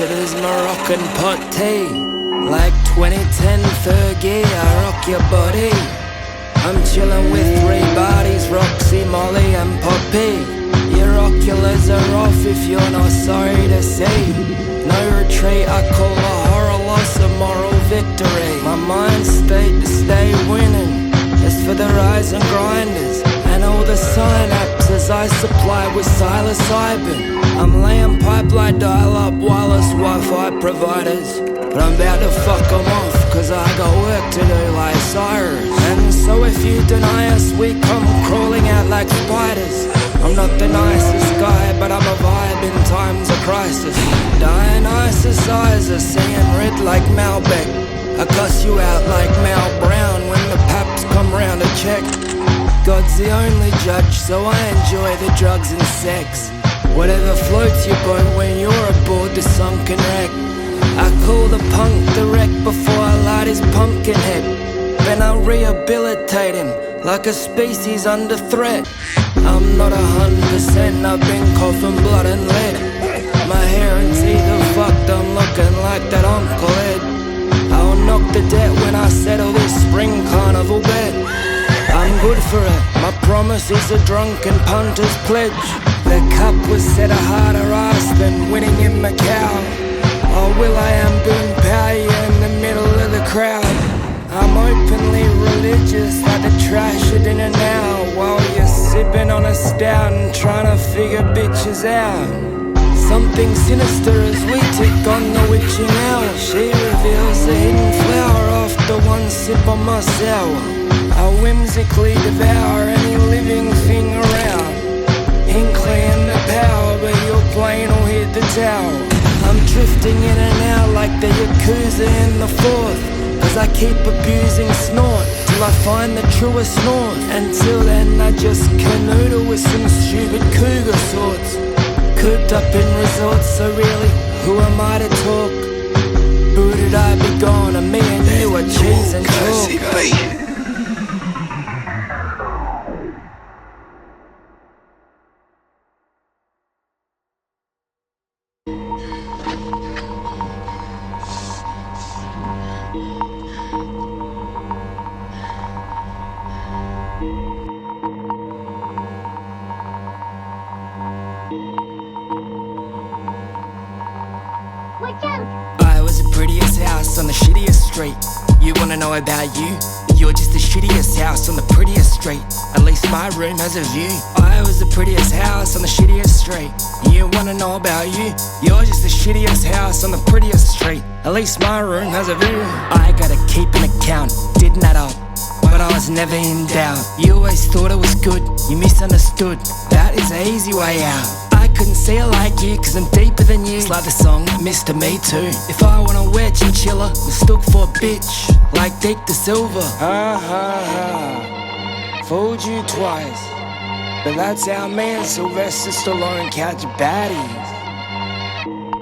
it as Moroccan pot tea. Like 2010 Fergie, I rock your body. I'm chillin' with 3 bodies, Roxy, Molly and Poppy. Your oculars are off if you're not sorry to see. No retreat, I call a horror loss a moral victory. My mind state to stay winning. It's for the rise and grinders and all the synapses I supply with psilocybin. I'm laying pipeline dial-up wireless Wi-Fi providers, but I'm about to fuck them off, cause I got work to do like Cyrus. And so if you deny us, we come crawling out like spiders. I'm not the nicest guy, but I'm a vibe in times of crisis. Dionysus eyes are seeing red like Malbec. I cuss you out like Mal Brown when the paps come round to check. God's the only judge, so I enjoy the drugs and sex. Whatever floats your boat when you're aboard the sunken wreck. I call the punk the wreck before I light his pumpkin head. Then I rehabilitate him like a species under threat. I'm not 100%, I've been coughing blood and lead. My hair and teeth are fucked, I'm looking like that Uncle Ed. I'll knock the debt when I settle this spring carnival bet. I'm good for it, my promise is a drunken punter's pledge. The cup was set a harder ass than winning in Macau. Oh, will.i.am boom pow you in the middle of the crowd. I'm openly religious, like the trash it in and out, while you're sipping on a stout and trying to figure bitches out. Something sinister as we tick on the witching hour. She reveals the hidden flower after one sip on my sour. I whimsically devour any living thing around. Hinkley in the power, but your plane will hit the tower. I'm drifting in and out like the Yakuza in the 4th, cause I keep abusing snort till I find the truest north. Until then I just canoodle with some stupid cougar sorts. Cooped up in resorts, so really, who am I to talk? Who did I be gone, and me and you are cheese and chalk. I was the prettiest house on the shittiest street. You wanna know about you? You're just the shittiest house on the prettiest street. At least my room has a view. I was the prettiest house on the shittiest street. You wanna know about you? You're just the shittiest house on the prettiest street. At least my room has a view. I gotta keep an account, didn't add up, but I was never in doubt. You always thought it was good, you misunderstood. That is the easy way out. I couldn't see it like you, cause I'm deeper than you. It's like the song Mr. Me Too. If I wanna wear chinchilla, mistook for a bitch, like Dick the Silver. Ha ha ha, fooled you twice, but that's how me and Sylvester Stallone catch baddies.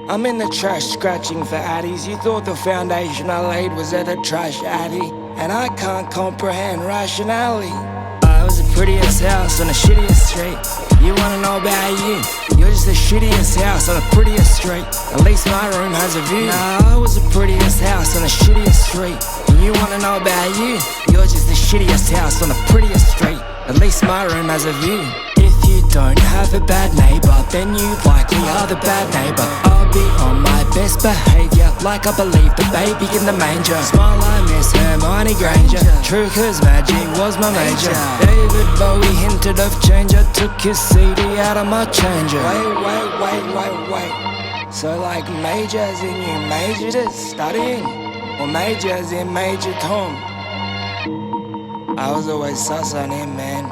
I'm in the trash scratching for addies. You thought the foundation I laid was at a trash addy, and I can't comprehend rationality. I was the prettiest house on the shittiest street. You wanna know about you? You're just the shittiest house on the prettiest street. At least my room has a view. Nah, I was the prettiest house on the shittiest street. And you wanna know about you? You're just the shittiest house on the prettiest street. At least my room has a view. If you don't have a bad neighbor, then you likely are the bad neighbor. I'll be on my best behavior, like I believe the baby in the manger. Smile, I miss Hermione Granger. True, cause magic was my major. David Bowie hinted of change. I took his CD out of my changer. Wait. So like major as in you majored at studying, or major as in Major Tom? I was always sus on him, man.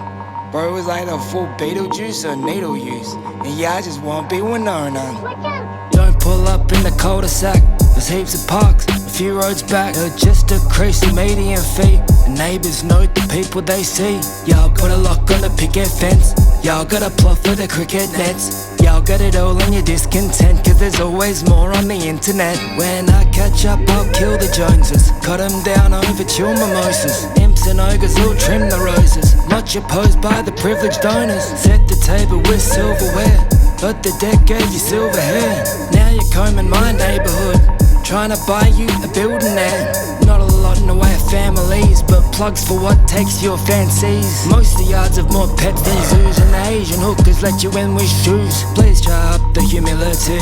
Bro was like a full Beetlejuice or needle use. And yeah, I just won't be Winona. Don't pull up in the cul-de-sac. There's heaps of parks, a few roads back. They'll just decrease the median fee. The neighbours note the people they see. Y'all put a lock on the picket fence. Y'all got a plot for the cricket nets. Y'all got it all in your discontent, cause there's always more on the internet. When I catch up, I'll kill the Joneses. Cut them down over chill mimosas. Imps and ogres will trim the roses. Much opposed by the privileged owners. Set the table with silverware, but the deck gave you silver hair. Now you combing my neighbourhood, trying to buy you a building there. Not a lot in the way of families, but plugs for what takes your fancies. Most of the yards have more pets than zoos, and the Asian hookers let you in with shoes. Please try up the humility,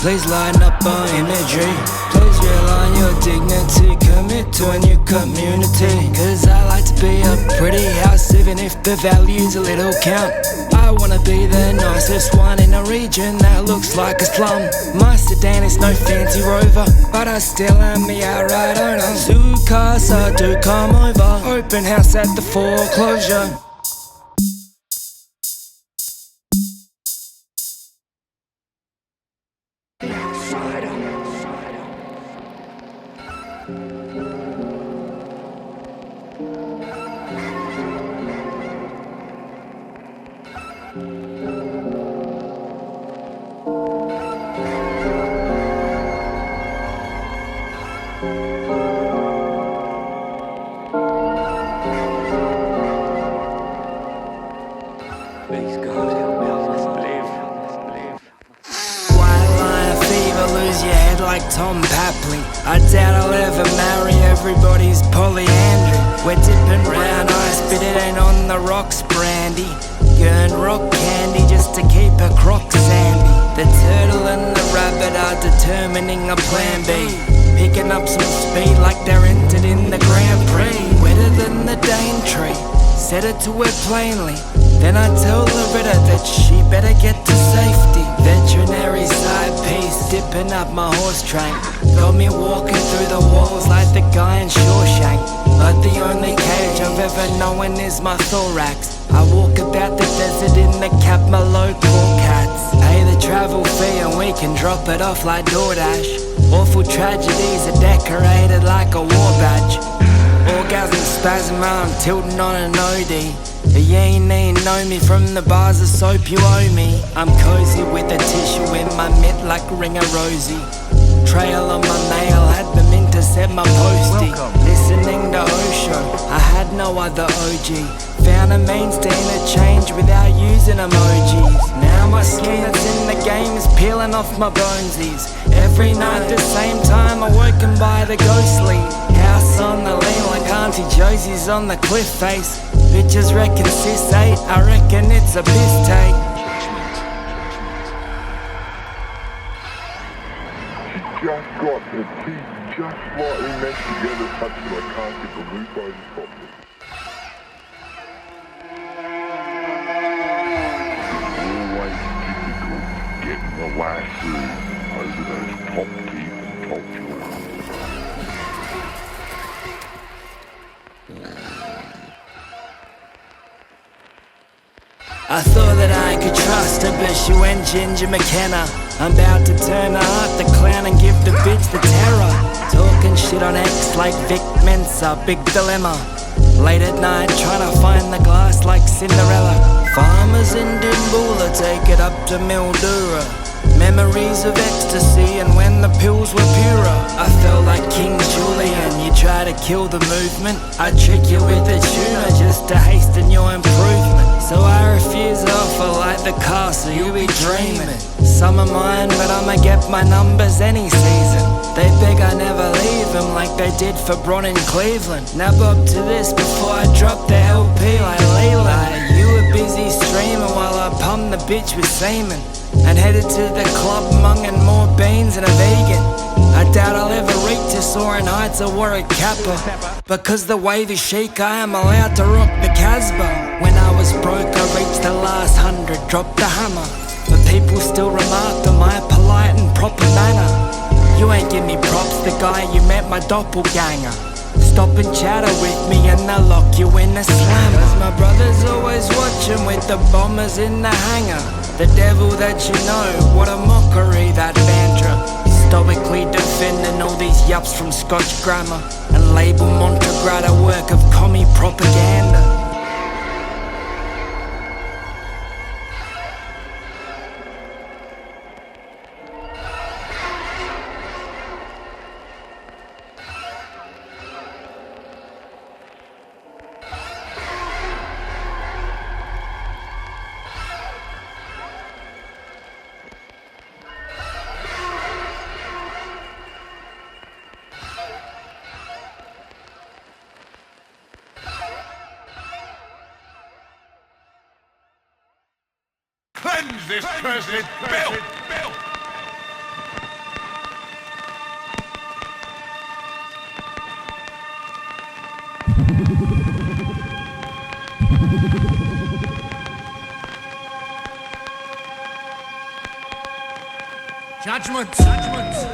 please lighten up our imagery. Please realign your dignity, commit to a new community. Cause I like to be a pretty house, even if the values a little count. I wanna be the nicest one in a region that looks like a slum. My sedan is no fancy Rover, but I still am the outright owner. Zoo casa do come over, open house at the foreclosure. Tom Papley, I doubt I'll ever marry, everybody's polyandry. We're dipping round ice, but it ain't on the rocks, brandy. Gurn rock candy just to keep her croc sandy. The turtle and the rabbit are determining a plan B, picking up some speed like they're entered in the Grand Prix. Wetter than the Daintree, said it to her plainly. Then I told Loretta that she better get to safety. Veterinary side piece, dipping up my horse train. Got me walking through the walls like the guy in Shawshank. But the only cage I've ever known is my thorax. I walk about the desert in the cab, my local cats. Pay the travel fee and we can drop it off like DoorDash. Awful tragedies are decorated like a war badge. Orgasm spasm, I'm tilting on an OD. You ain't even know me from the bars of soap you owe me. I'm cozy with a tissue in my mitt like Ring of Rosie. Trail on my mail, had them intercept my postie. Listening to Osho, I had no other OG. Found a means to interchange without using emojis. Now my skin that's in the game is peeling off my bonesies. Every night the same time awoken by the ghostly. House on the lane like Auntie Josie's on the cliff face. Bitches reckon sis 8, I reckon it's a piss take. She just got her teeth just slightly meshed together such that I can't get the roof over properly. Always difficult getting the lasso over those top teeth and top jaws. I thought that I could trust her, but she went Ginger McKenna. I'm about to turn her heart the clown and give the bitch the terror. Talking shit on X like Vic Mensa, big dilemma. Late at night trying to find the glass like Cinderella. Farmers in Dimboola take it up to Mildura. Memories of ecstasy and when the pills were purer. I felt like King Julian, you try to kill the movement. I trick you with a tuna just to hasten your improvement. So I refuse offer like the castle, you be dreaming. Some are mine, but I'ma get my numbers any season. They beg I never leave them like they did for Bron in Cleveland. Now bob to this before I drop the LP like Leland. You were busy streaming while I pumped the bitch with semen. And headed to the club munging more beans than a vegan. I doubt I'll ever reach to Soaring Heights or Warwick Kappa. Because the wavy chic I am allowed to rock the Casbah. When I was broke I reached the last 100, dropped the hammer. But people still remarked on my polite and proper manner. You ain't give me props, the guy you met my doppelganger. Stop and chatter with me and they'll lock you in a slammer. Cause my brother's always watching with the bombers in the hangar. The devil that you know, what a mockery that banter. Stoically defending all these yups from Scotch grammar. And label Montrograd a work of commie propaganda. this person built.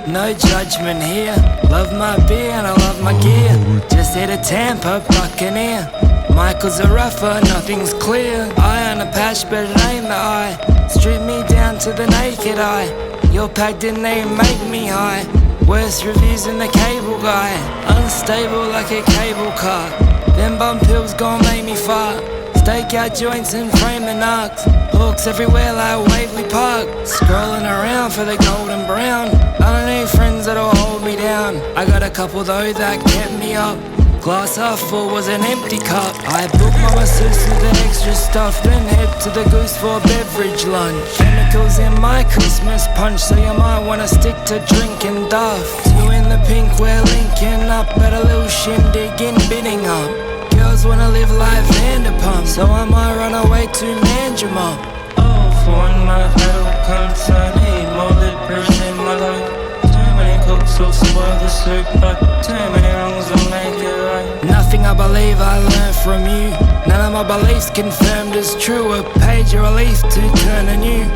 No judgment here. Love my beer and I love my gear. Just hit a Tampa Buccaneer. Michael's a rougher, nothing's clear. Eye on a patch, but it ain't the eye. Strip me down to the naked eye. Your pack didn't even make me high. Worst reviews than the cable guy. Unstable like a cable car. Them bum pills gon' make me fart. Stake out joints and frame the knocks. Hawks everywhere like Waverley Park. Scrolling around for the golden brown. I don't need friends that'll hold me down. I got a couple though that kept me up. Glass half full was an empty cup. I booked my masseuse with the extra stuff. Then head to the Goose for beverage lunch. Chemicals in my Christmas punch, so you might wanna stick to drinking Duff. Two in the pink, we're linking up at a little shindig in Biddingham. Girls wanna live like Vanderpump, so I might run away to Manjimup. Oh, for one my idol comes, I need more lippers in my life. Too many cooks will spoil the soup, but too many wrongs will make it right. Nothing I believe I learned from you. None of my beliefs confirmed as true. A page of relief to turn anew.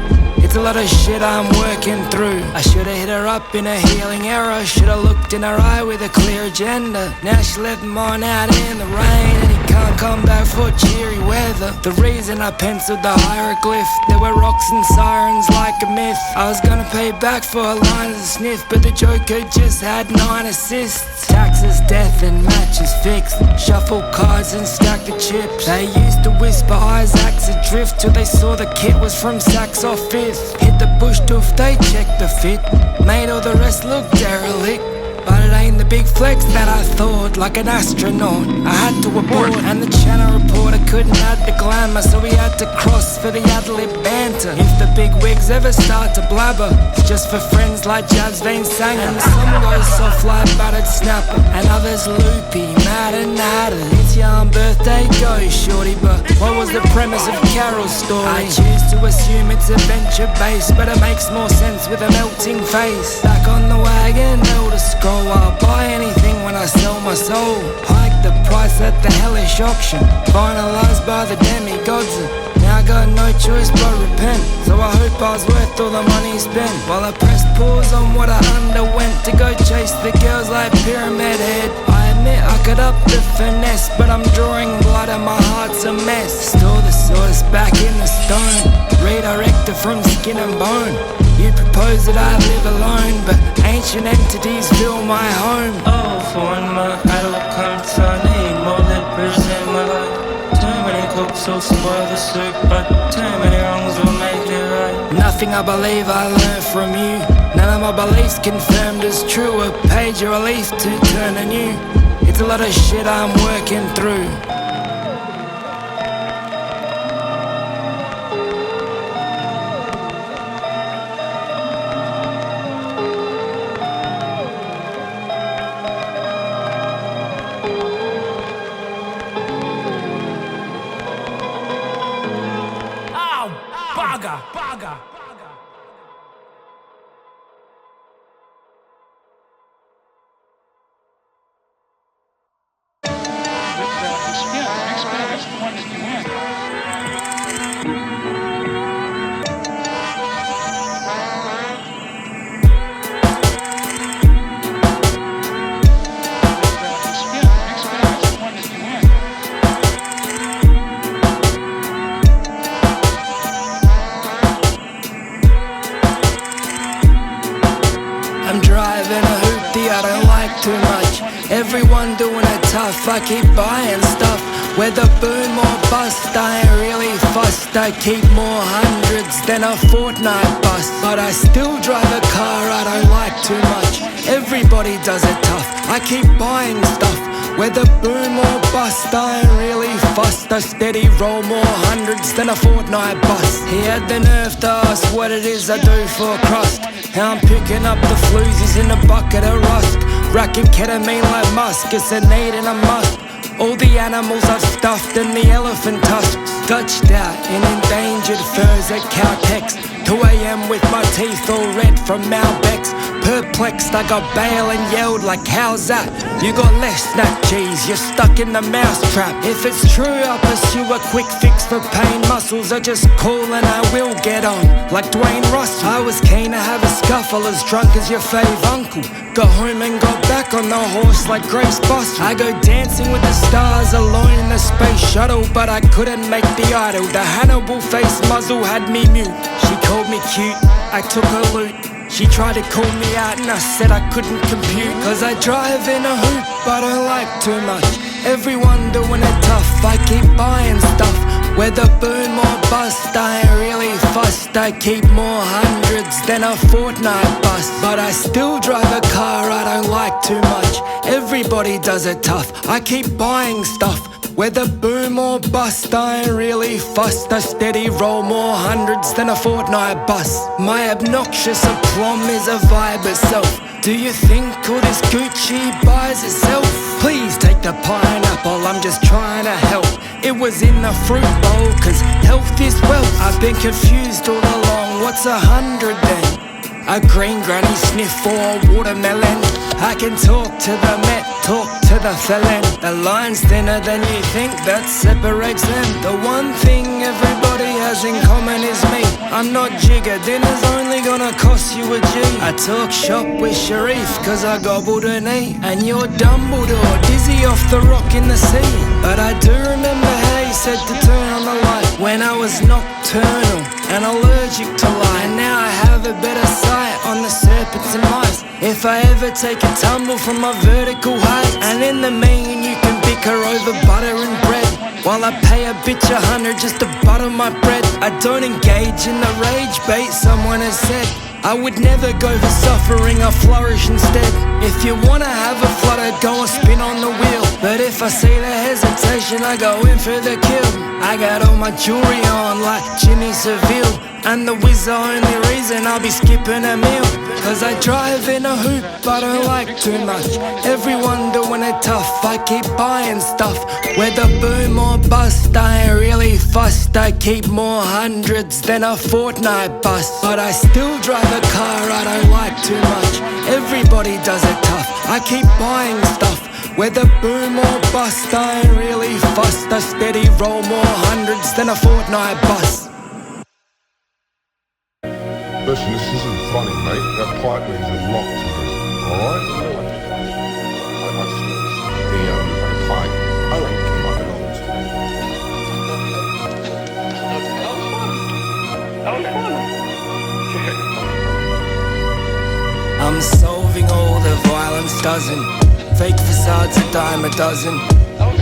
It's a lot of shit I'm working through. I should've hit her up in a healing era. Should've looked in her eye with a clear agenda. Now she left mine out in the rain, and he can't come back for cheery weather. The reason I penciled the hieroglyph, there were rocks and sirens like a myth. I was gonna pay back for a line of the sniff, but the Joker just had 9 assists. Taxes, death and matches fixed. Shuffle cards and stack the chips. They used to whisper Isaac's adrift till they saw the kit was from Saks or Fifth. Hit the bush doof, they checked the fit. Made all the rest look derelict. But it ain't the big flex that I thought. Like an astronaut, I had to abort. And the channel reporter couldn't add the glamour, so we had to cross for the ad-lib banter. If the big wigs ever start to blabber, it's just for friends like Jabs, Vane, Sanger. And some goes soft like buttered snapper, and others loopy, mad and natter. It's your own birthday, go shorty, but what was the premise of Carol's story? I choose to assume it's adventure-based, but it makes more sense with a melting face. Back on the wagon, Elder Scroll. I'll buy anything when I sell my soul. Hike the price at the hellish auction, finalised by the demigods. Now I got no choice but repent, so I hope I was worth all the money spent. While I pressed pause on what I underwent to go chase the girls like Pyramid Head. I admit I could up the finesse, but I'm drawing blood and my heart's a mess. Store the source back in the stone, redirect it from skin and bone. You propose that I live alone, but ancient entities fill my home. Oh, for when my idol comes, I need more lippers in my life. Too many cooks will spoil the soup, but too many wrongs will make it right. Nothing I believe I learned from you. None of my beliefs confirmed as true. A page of relief to turn anew. It's a lot of shit I'm working through. I'm driving a hooptie, I don't like too much. Everyone doing it tough, I keep buying stuff. Whether boom or bust, I ain't really fussed. I keep more hundreds than a fortnight bust. But I still drive a car I don't like too much. Everybody does it tough, I keep buying stuff. Whether boom or bust, I ain't really fussed. I steady roll more hundreds than a fortnight bust. He had the nerve to ask what it is I do for a crust. How I'm picking up the floozies in a bucket of rust. Racking ketamine like musk, it's a need and a must. All the animals I've stuffed and the elephant tusks. Dutched out in endangered furs at Caltex. 2 AM with my teeth all red from Malbecs. Perplexed, I got bail and yelled like, how's that? You got less snap cheese, you're stuck in the mousetrap. If it's true, I'll pursue a quick fix for pain. Muscles are just call and I will get on, like Dwayne Ross. I was keen to have a scuffle, as drunk as your fave uncle. Got home and got back on the horse like Grace Boss. I go dancing with the stars alone in the space shuttle, but I couldn't make the idol. The Hannibal face muzzle had me mute. She called me cute, I took her loot. She tried to call me out and I said I couldn't compute. Cause I drive in a hoop, but I don't like too much. Everyone doing it tough, I keep buying stuff. Whether boom or bust, I ain't really fussed. I keep more hundreds than a fortnight bust. But I still drive a car I don't like too much. Everybody does it tough, I keep buying stuff. Whether boom or bust, I ain't really fussed. I steady roll more hundreds than a fortnight bust. My obnoxious aplomb is a vibe itself. Do you think all this Gucci buys itself? Please take the pineapple, I'm just trying to help. It was in the fruit bowl, cause health is wealth. I've been confused all along, what's 100 then? A green granny sniff for a watermelon. I can talk to the Met, talk to the felon. The line's thinner than you think, that separates them. The one thing everybody has in common is me. I'm not Jigger, dinner's only gonna cost you a G. I talk shop with Sharif, cause I gobbled an E. And you're Dumbledore, dizzy off the rock in the sea. But I do remember how you said to turn on the light when I was nocturnal and allergic to light. And now I have a better sight on the serpents and mice. If I ever take a tumble from my vertical height. And in the mean you can bicker over butter and bread, while I pay a bitch 100 just to butter my bread. I don't engage in the rage bait someone has said. I would never go for suffering, I flourish instead. If you wanna have a flutter, go and spin on the wheel. But if I see the hesitation, I go in for the kill. I got all my jewelry on like Jimmy Seville, and the whiz the only reason I'll be skipping a meal. Cause I drive in a hoop, but I don't like too much. Everyone doing it tough, I keep buying stuff. Whether boom or bust, I ain't really fussed. I keep more hundreds than a fortnight bust. But I still drive a car I don't like too much. Everybody does it tough, I keep buying stuff. Whether boom or bust, I ain't really fussed. I steady roll more hundreds than a fortnight bust. Listen, this isn't funny, mate. That pipe means a lot to me, alright? The pipe, I don't keep my belongings. That was fun. I'm solving all the violence dozen. Fake facades a dime a dozen.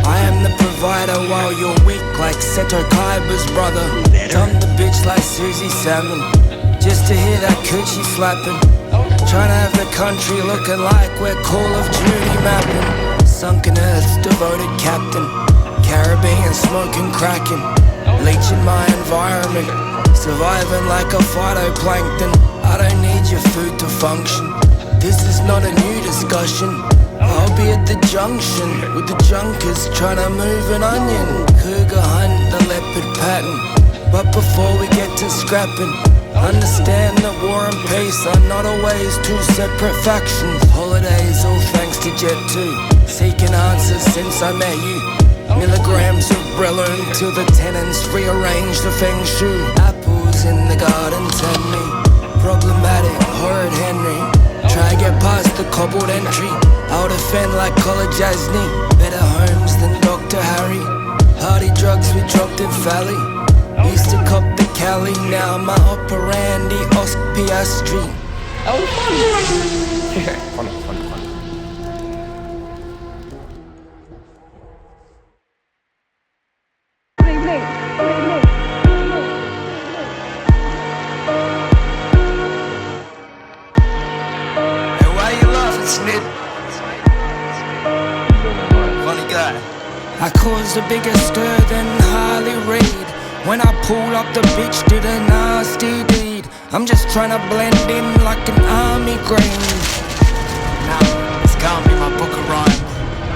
I am the provider while you're weak like Seto Kaiba's brother. Dumb the bitch like Susie Salmon, just to hear that coochie flapping. Trying to have the country looking like we're Call of Duty mapping. Sunken Earth's devoted captain, Caribbean smoking cracking, leeching my environment, surviving like a phytoplankton. I don't need your food to function, this is not a new discussion. I'll be at the junction with the junkers trying to move an onion. Cougar hunt the leopard pattern, but before we get to scrapping, understand that war and peace are not always two separate factions. Holidays all thanks to Jet 2, seeking answers since I met you. Milligrams of Brelone till the tenants rearrange the feng shui. Apples in the garden tempt me, problematic, horrid Henry. Try to get past the cobbled entry, I'll defend like College Asney. Better homes than Dr. Harry, party drugs we dropped in Valley. Used to cop the Cali, now my operandi Os Piastri. That was fun. Fun. Hey, why you laughing, Snib? Funny guy. I caused a bigger stir than Harley Reid when I pulled up, the bitch did a nasty deed. I'm just trying to blend in like an army green. Now, this can't be my book of rhyme.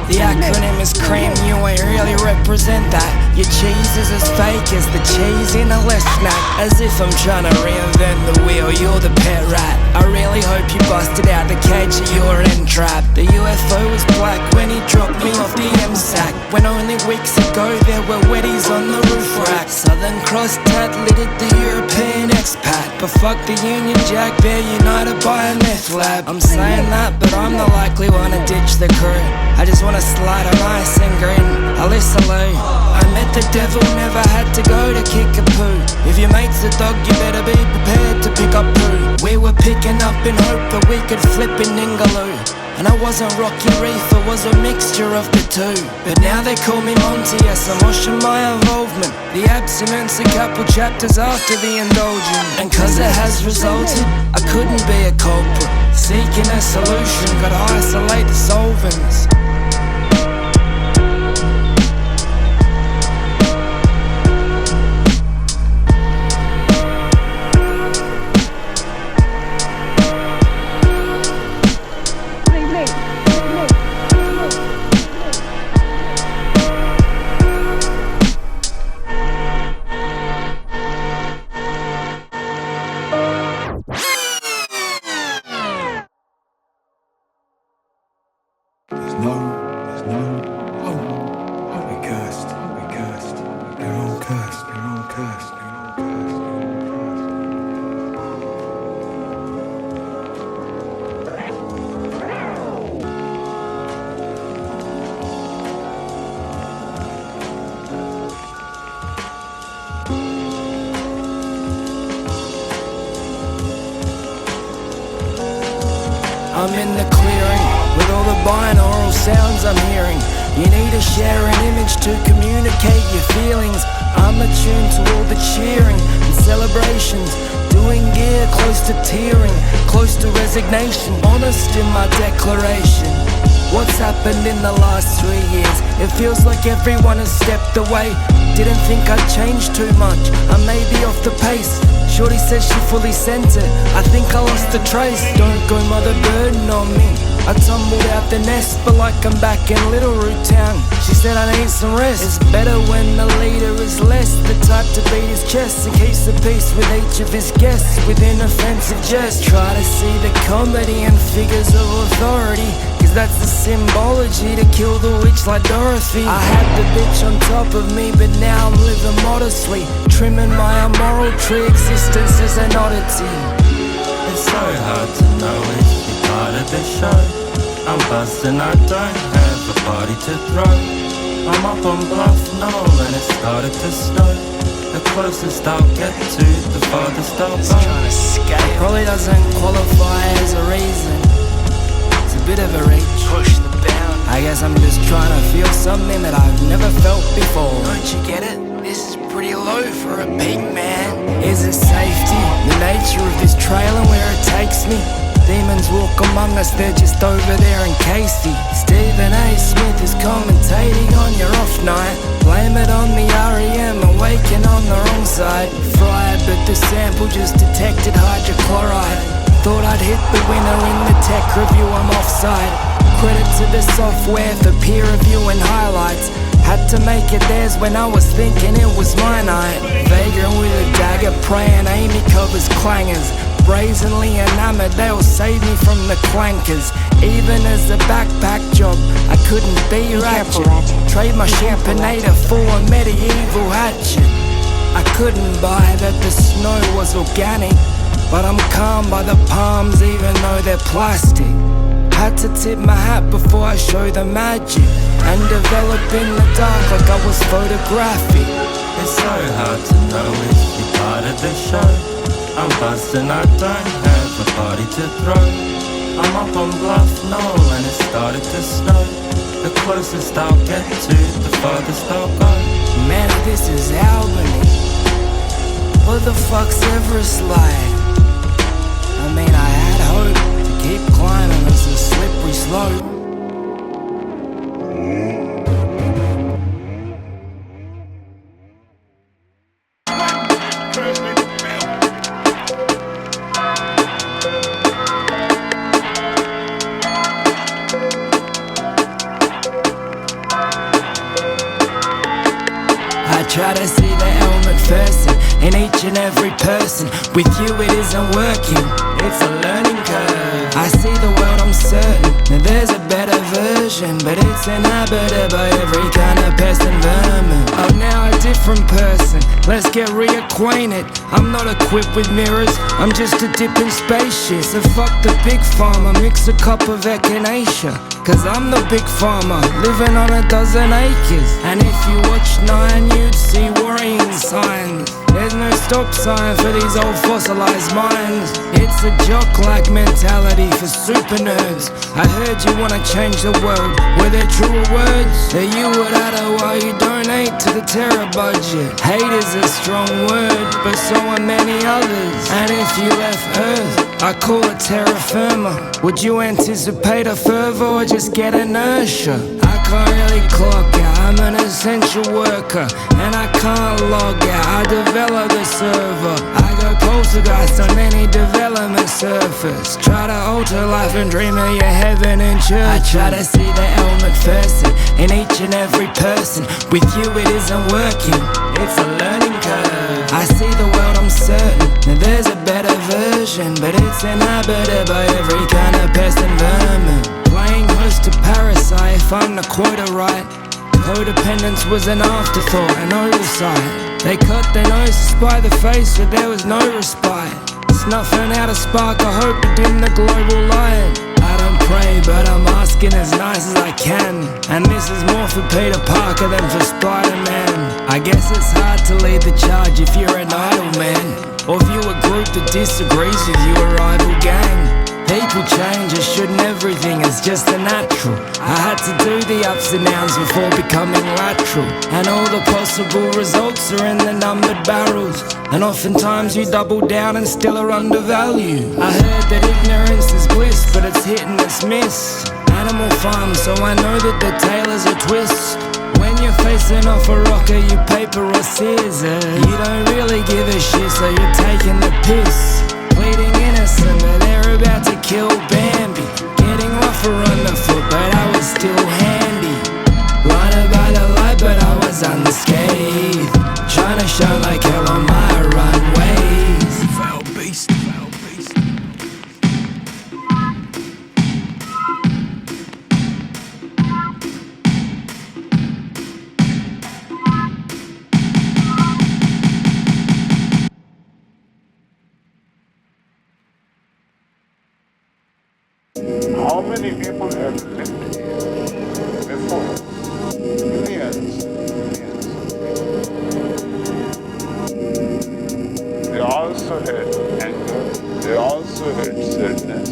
The acronym is cream, you ain't really represent that. Your cheese is as fake as the cheese in a left snack. As if I'm trying to reinvent the wheel, you're the pet rat. I really hope you busted out the cage that you're entrapped. The UFO was black when he dropped me off the M-sack. When only weeks ago there were weddies on the roof rack. Southern Cross tat littered the European expat. But fuck the Union Jack, they're united by a meth lab. I'm saying that, but I'm the likely one to ditch the crew. I just wanna slide on ice and grin. Alyssa Lou, I met the devil, never had to go to kick a poo. If your mate's a dog, you better be prepared to pick up poo. We were picking up in hope that we could flip in Ningaloo. And I wasn't Rocky Reefer, was a mixture of the two. But now they call me Montius, I'm washing my involvement. The abstinence a couple chapters after the indulgence. And cause it has resulted, I couldn't be a culprit. Seeking a solution, gotta isolate the solvents. I'm in the clearing with all the binaural sounds I'm hearing. You need to share an image to communicate your feelings. I'm attuned to all the cheering and celebrations. Doing gear close to tearing, close to resignation. Honest in my declaration. What's happened in the last 3 years? It feels like everyone has stepped away. Didn't think I'd change too much, I may be off the pace. Shorty says she fully sent it, I think I lost the trace. Don't go mother burden on me, I tumbled out the nest, but like I'm back in Little Root Town. She said I need some rest. It's better when the leader is less the type to beat his chest and keeps the peace with each of his guests with inoffensive jest. Try to see the comedy and figures of authority, cause that's the symbology to kill the witch like Dorothy. I had the bitch on top of me, but now I'm living modestly, trimming my immoral tree existence as an oddity. It's so hard to know if you're part of the show. I'm buzzed and I don't have a party to throw. I'm up on Bluff Knoll and it started to snow. The closest I'll get to, the farthest I'll go. Trying to escape probably doesn't qualify as a reason. It's a bit of a reach, push the bound. I guess I'm just trying to feel something that I've never felt before. Don't you get it? This is pretty low for a big man. Is it safety? The nature of this trail and where it takes me? Demons walk among us, they're just over there in Casey. Stephen A. Smith is commentating on your off night. Blame it on the REM and waking on the wrong side. Fried, but the sample just detected hydrochloride. Thought I'd hit the winner in the tech review, I'm offside. Credit to the software for peer review and highlights. Had to make it theirs when I was thinking it was my night. Vagrant with a dagger, praying Amy covers clangers. Brazenly enamored, they'll save me from the clankers. Even as a backpack job, I couldn't be ratchet. Trade my sheepinator for a medieval hatchet. I couldn't buy that the snow was organic, but I'm calm by the palms even though they're plastic. Had to tip my hat before I show the magic, and develop in the dark like I was photographic. It's so hard to know if you're part of the show. I'm buzzed and I don't have a party to throw. I'm up on Bluff Knoll and it started to snow. The closest I'll get to, the farthest I'll go. Man, this is Albany. What the fuck's Everest like? I mean, I had hope to keep climbing, it's a slippery slope. try to see the element first in each and every person. With you it isn't working, it's a learning curve. I see the world, I'm certain that there's a better version, but it's inhabited by every kind of pest and vermin. I'm now a different person, let's get reacquainted. I'm not equipped with mirrors, I'm just a dipping spaceship. So fuck the big farmer, mix a cup of echinacea, cause I'm the big farmer, living on a dozen acres. And if you watch 9 you'd see worrying signs. There's no stop sign for these old fossilized minds. It's a jock-like mentality for super nerds. I heard you wanna change the world, were there truer words that you would utter while you donate to the terror budget? Hate is a strong word, but so are many others. And if you left Earth, I call it terra firma. Would you anticipate a fervor or just get inertia? I can't really clock out, I'm an essential worker, and I can't log out, I develop the server. I go poltergeist on any development surface. Try to alter life and dream of your heaven in church. I try to see the element first in each and every person. With you it isn't working, it's a learning curve. I see the world, I'm certain that there's a better version, but it's inhabited by every kind of pest and vermin. Playing host to parasite, if I'm the quota right. Codependence was an afterthought, an oversight. They cut their noses by the face, so there was no respite. Snuffing out a spark of hope to dim the global light. I don't pray, but I'm asking as nice as I can. And this is more for Peter Parker than for Spider-Man. I guess it's hard to lead the charge if you're an idle man, or if you're a group that disagrees with you, a rival gang. People change, I shouldn't everything, it's just a natural. I had to do the ups and downs before becoming lateral. And all the possible results are in the numbered barrels. And oftentimes you double down and still are undervalued. I heard that ignorance is bliss, but it's hit and it's miss. Animal farm, so I know that the tail is a twist. When you're facing off a rocker, you paper or scissors. You don't really give a shit, so you're taking the piss. Bleeding innocent, but they're about to kill Bambi. Getting rougher on the foot, but I was still handy. Blinded by the light, but I was unscathed. Trying to shine like hell on my runways. Foul beast, foul beast. How many people have lived here before? Millions. They also had anger, they also had sadness,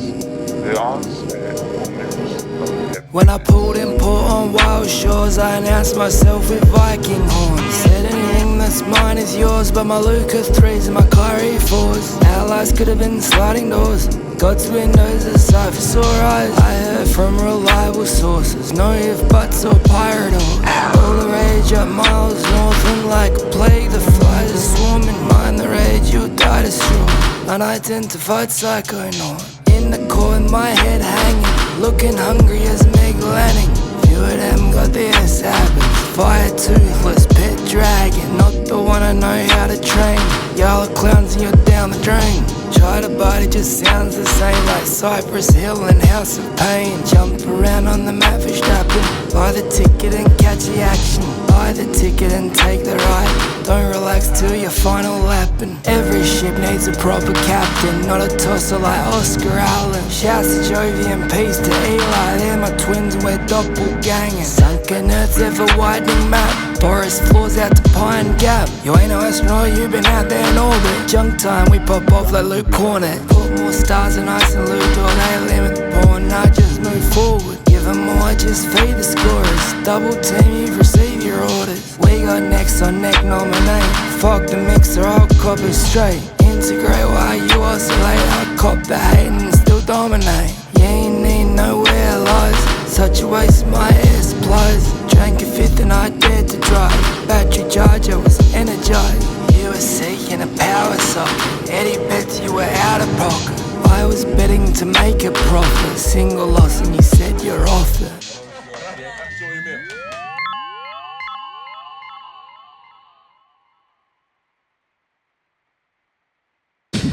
they also had moments of happiness. When I pulled in port on wild shores, I announced myself with Viking horns. Said anything that's mine is yours, but my Luca 3s and my Kyrie 4s. Allies could have been sliding doors, God's windows are sight for sore eyes. I heard from reliable sources, no if buts or pirate or all the rage up miles north, and like a plague the flies are swarming. Mind the rage, you'll die destroyed. Unidentified psychonaut in the court, my head hanging, looking hungry as Meg Lanning. Few of them got their habits, fire toothless, pet dragon, not the one I know how to train. Y'all are clowns and you're down the drain. Try to bite, it just sounds the same, like Cypress Hill and House of Pain. Jump around on the map for strapping, buy the ticket and catch the action. Buy the ticket and take the ride, don't relax till your final lapping. Every ship needs a proper captain, not a tosser like Oscar Allen. Shouts to Jovi and peace to Eli, they're my twins and we're doppelgangers. Sunken Earth's ever-widening map, forest floors out to Pine Gap. You ain't no astronaut, you been out there in orbit. Junk time, we pop off like Luke Cornet. Put more stars than ice and Luke, or they limit the porn, now just move forward. Give them more, just feed the scorers. Double team, you've received your orders. We got necks on neck, nominate. Fuck the mixer, I'll cop it straight. Integrate while you oscillate. I cop the hate and still dominate. You ain't need nowhere lies, such a waste of my air supplies. Drank a fifth and I dared to drive. Battery charger was energized. You were seeking a power socket, Eddie bets you were out of pocket. I was betting to make a profit, single loss and you said you're off it.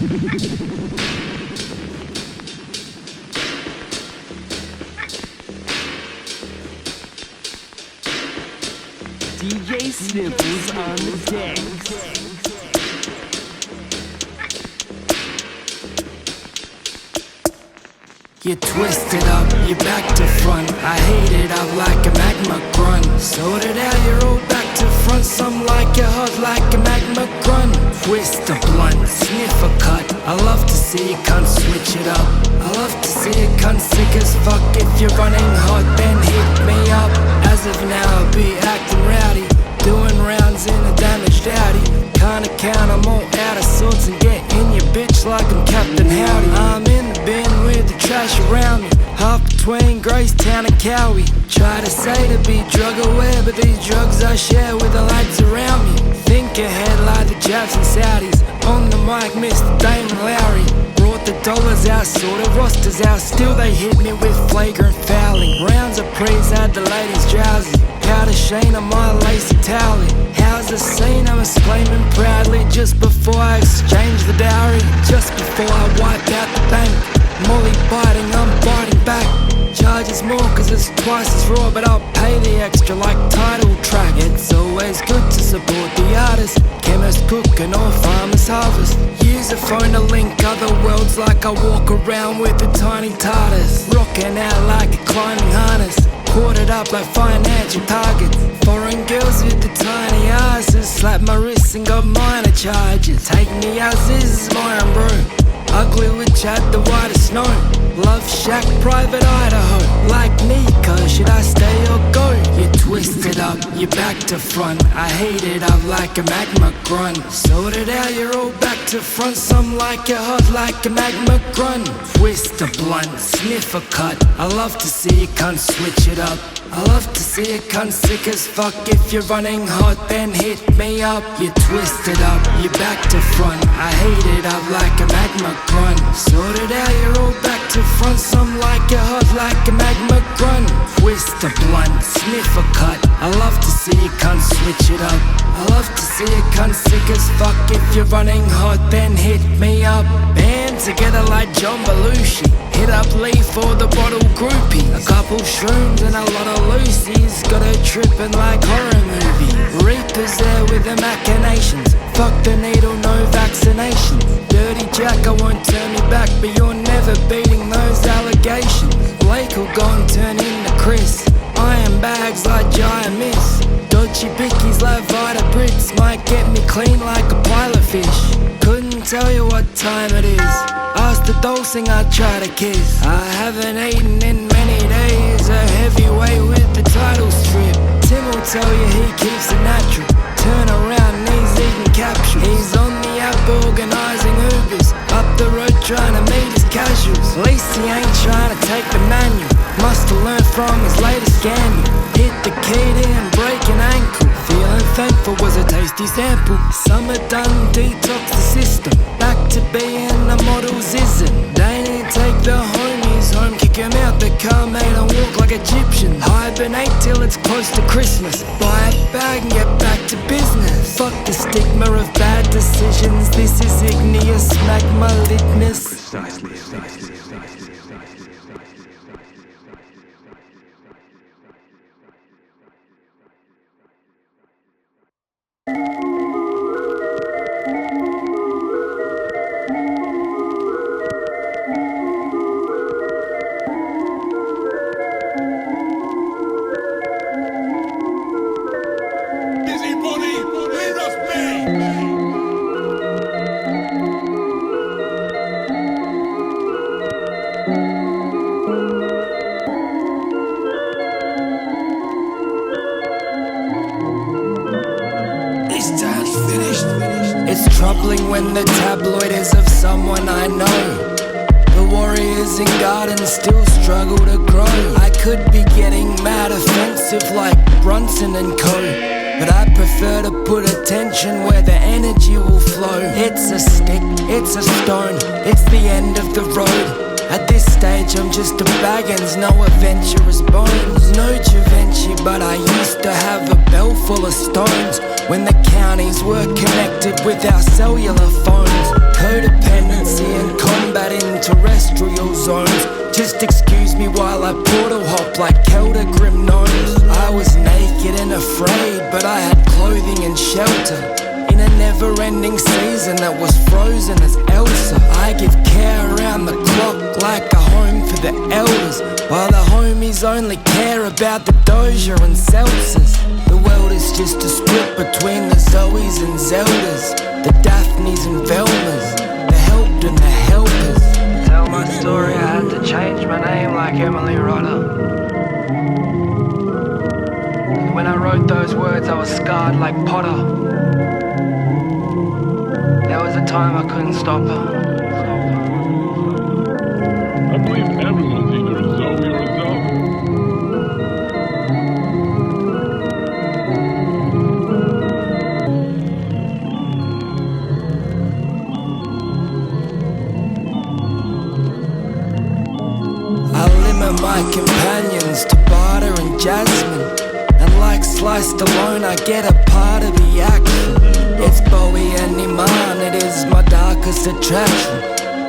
DJ Snibbles on the deck. You twisted up, you back to front. I hate it up like a magma grunt. Sorted out, you're all back to front. Some like you hot like a magma grunt. Twist a blunt, sniff a cut. I love to see you cunt switch it up. I love to see you cunt sick as fuck. If you're running hot, then hit me up. As of now, I'll be acting rowdy, doing rounds in a damaged Audi. Kinda count, I'm all out of sorts and get in your bitch like I'm Captain Howdy. I'm in the bin with the trash around me, half between Gracetown and Cowie. Try to say to be drug aware, but these drugs I share with the lads around me. Think ahead like the Japs and Saudis. On the mic, Mr. Damon Lowry. Brought the dollars out, sorted rosters out. Still they hit me with flagrant fouling. Rounds of prees had the ladies drowsy. Powder sheen on my lacy towelly. How's the scene? I'm exclaiming proudly. Just before I exchange the dowry, just before I wipe out the bank. Molly biting, I'm biting back. Charges more cause it's twice as raw, but I'll pay the extra like title track. It's always good to support the artist. Chemist cooking or farmer's harvest. Use a phone to link other worlds like I walk around with a tiny TARDIS. Rocking out like a climbing harness. Quartered up like financial targets. Foreign girls with the tiny asses. Slap my wrists and got minor charges. Take me as is, my bro. Ugly witch at the whitest snow. Love shack, private Idaho. Like Nico, should I stay or go? You twisted up, you back to front. I hate it up like a magma grunt. Sorted out, you're all back to front. Some like you hot like a magma grunt. Twist a blunt, sniff a cut. I love to see you cunt switch it up. I love to see you cunt sick as fuck. If you're running hot, then hit me up. You twisted up, you back to front. I hate it up like a magma grunt. Sorted out, you're all back to front. Some like you hot like a magma grunt. Twist a blunt, sniff a cut. I love to see you cunt switch it up. I love to see you cunt sick as fuck. If you're running hot, then hit me up. Band together like John Belushi. Hit up Lee for the bottle groupie. A couple shrooms and a lot of Lucy's. Got her tripping like horror movie. Reapers there with the machinations. Fuck the needle, no vaccination. Dirty Jack, I won't turn me back, but you're never beating those allegations. Blake will go and turn into Chris. Iron bags like giant miss. Dodgy bickies like Vita Brits. Might get me clean like a pilot fish. Couldn't tell you what time it is. Ask the dosing, I try to kiss. I haven't eaten in many days. A heavyweight with the title strip. Tim will tell you he keeps it natural. Turn around and he's eating capsules. He's on the app organising Ubers. Up the road trying to meet his casuals. At least he ain't trying to take the manual. Must have learned from his latest scandal. Hit the key and break an ankle. Feeling thankful was a tasty sample. Summer done, detox the system. Back to being the models isn't. They didn't take the homies home. Kick him out the car, made him walk like Egyptians. Hibernate till it's close to Christmas. Buy a bag and get back to business. Fuck the stigma of bad decisions. This is igneous magma litness. Precisely. Troubling when the tabloid is of someone I know. The warriors in gardens still struggle to grow. I could be getting mad offensive like Brunson and Co, but I prefer to put attention where the energy will flow. It's a stick, it's a stone, it's the end of the road. At this stage I'm just a Baggins, no adventurous bones. No Givenchy, but I used to have a Belfast full of stones when the counties were connected with our cellular phones. Codependency and combat in terrestrial zones. Just excuse me while I portal hop like Kelda Grim Gnomes. I was naked and afraid, but I had clothing and shelter in a never-ending season that was frozen as Elsa. I give care around the clock like a home for the elders, while the homies only care about the Doja and seltzers. The world is just a split between the Zoes and Zeldas, the Daphnes and Velmas, the helped and the helpers. Tell my story, I had to change my name like Emily Rodda. When I wrote those words I was scarred like Potter. There was a time I couldn't stop her. I believe everyone's either a Zoe or a Zoe. I limit my companions to Barter and Jasmine, and like Sliced Alone I get a part of the action. It's Bowie and Iman, it is my darkest attraction.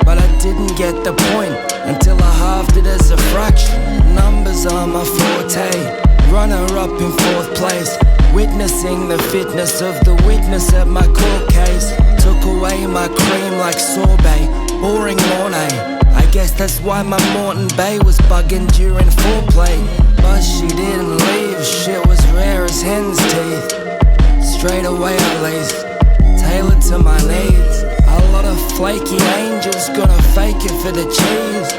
But I didn't get the point until I halved it as a fraction. Numbers are my forte, runner up in 4th place, witnessing the fitness of the witness at my court case. Took away my cream like sorbet, boring Mornay. I guess that's why my Moreton Bay was bugging during foreplay. But she didn't leave, shit was rare as hen's teeth. Straight away at least, tailored to my needs. A lot of flaky angels gonna fake it for the cheese.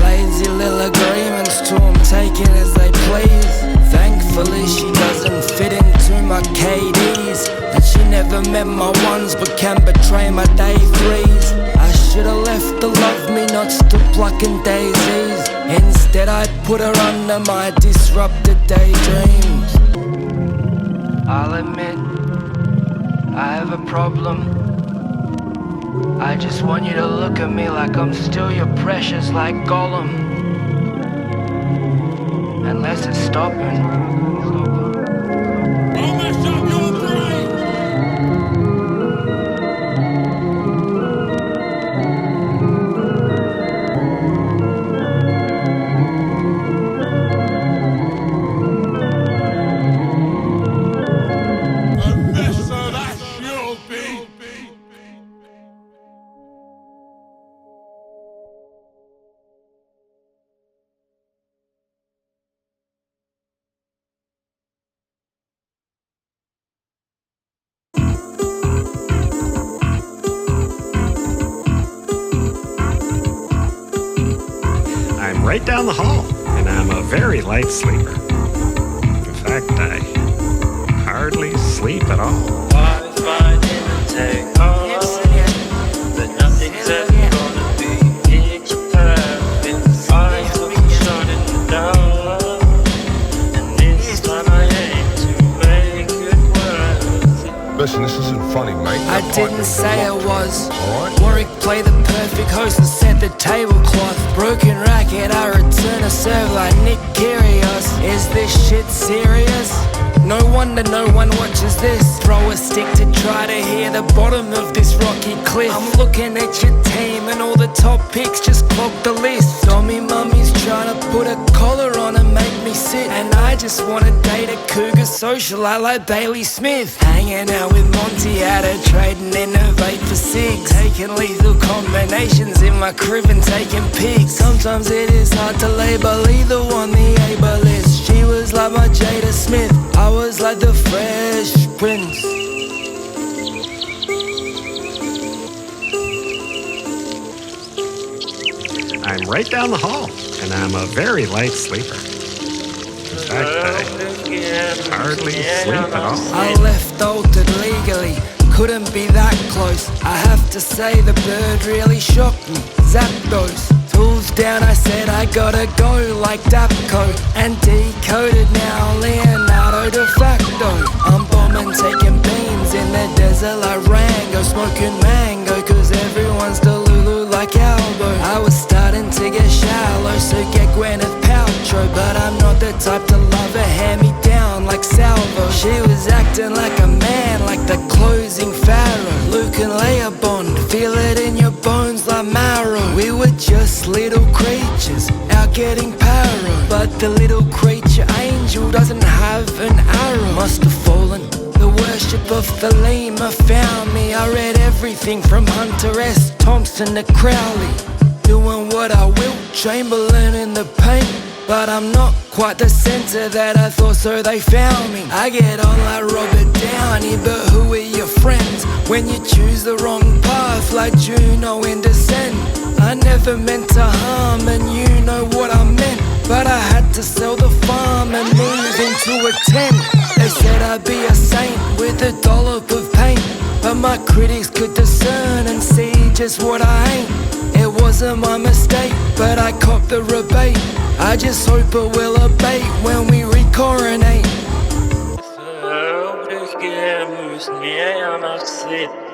Lazy little agreements to them taking as they please. Thankfully she doesn't fit into my KDs, and she never met my ones but can betray my day 3s. I should've left the love me nots to plucking daisies. Instead I put her under my disrupted daydreams. I'll admit I have a problem. I just want you to look at me like I'm still your precious, like Gollum. Unless it's stopping. I'll mess up your brain! Right down the hall, and I'm a very light sleeper. In fact, I hardly sleep at all. But nothing's ever gonna be picture perfect. Eyes looking shut in the dark, and this time I aim to make it worth. Listen, this isn't funny, mate. I didn't say it was. Warwick played the perfect host and set the tablecloth. Broken racket, I return to serve like Nick Kyrgios. Is this shit serious? No wonder no one watches this. Throw a stick to try to hear the bottom of this rocky cliff. I'm looking at your team and all the top picks just clog the list. Tommy Mummy's trying to put a collar on and make me sit, and I just want to date a cougar socialite like Bailey Smith. Hanging out with Monty at a trading innovate for six, taking lethal combinations in my crib and taking pics. Sometimes it is hard to label either one the ableist. She was like my Jada Smith, I was like the Fresh Prince. I'm right down the hall, and I'm a very light sleeper. In fact, I hardly sleep at all. I left altered legally, couldn't be that close. I have to say the bird really shocked me. Zapdos, tools down, I said I gotta go like Dapco, and decoded now Leonardo de facto. I'm bombing, taking beans in the desert like Rango, smoking mango cause everyone's Delulu like Albo. I was starting to get shallow, so get Gwyneth Paltrow, but I'm not the type to love a hand-me-down like Salvo. She was acting like a man, like the closing pharaoh. Luke and Leia Bond, feel it in your bones like marrow. We were just little creatures, out getting paro. But the little creature angel doesn't have an arrow. Must have fallen, the worship of Thelema found me. I read everything from Hunter S. Thompson to Crowley. Doing what I will, Chamberlain in the paint. But I'm not quite the centre that I thought, so they found me. I get on like Robert Downey, but who are your friends when you choose the wrong path like Juno in Descent? I never meant to harm, and you know what I meant. But I had to sell the farm and move into a tent. They said I'd be a saint with a dollop of paint, but my critics could discern and see just what I ain't. It wasn't my mistake, but I copped the rebate. I just hope it will abate when we recoronate. Öldürürken müsneye nasip